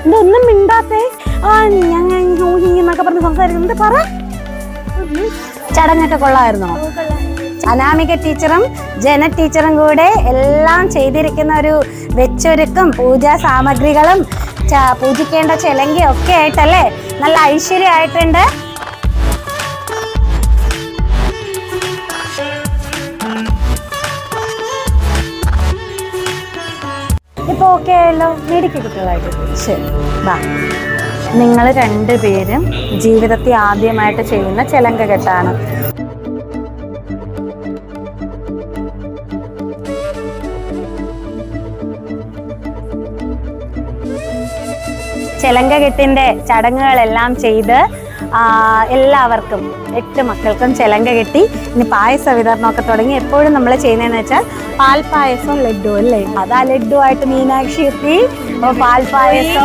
ഇതൊന്നും മിണ്ടാത്തേ. ഞങ്ങൾ എന്നൊക്കെ പറഞ്ഞ് സംസാരിക്കുന്നത് പറ. ചടങ്ങൊക്കെ കൊള്ളായിരുന്നോ? അനാമിക ടീച്ചറും ജന ടീച്ചറും കൂടെ എല്ലാം ചെയ്തിരിക്കുന്ന ഒരു വെച്ചൊരുക്കും പൂജാ സാമഗ്രികളും പൂജിക്കേണ്ട ചെലങ്കയും ഒക്കെ ആയിട്ടല്ലേ നല്ല ഐശ്വര്യമായിട്ടുണ്ട്. ഇപ്പൊ ഓക്കെ ആയല്ലോ, മേടിക്ക് കുട്ടികളായിട്ട്. ശരി, ബാ. നിങ്ങൾ രണ്ടുപേരും ജീവിതത്തിൽ ആദ്യമായിട്ട് ചെയ്യുന്ന ചെലങ്ക കെട്ടാണ്. ചെലങ്ക കെട്ടിന്റെ ചടങ്ങുകളെല്ലാം ചെയ്ത് എല്ലാവർക്കും 8 മക്കൾക്കും ചെലങ്ക കെട്ടി. ഇനി പായസ വിതരണമൊക്കെ തുടങ്ങി. എപ്പോഴും നമ്മൾ ചെയ്യുന്നതെന്ന് വെച്ചാൽ പാൽപ്പായസം ലഡ്ഡു അല്ലേ? അതാ ലഡ്ഡു ആയിട്ട് മീനാക്ഷി എത്തി. അപ്പോൾ പാൽപ്പായസം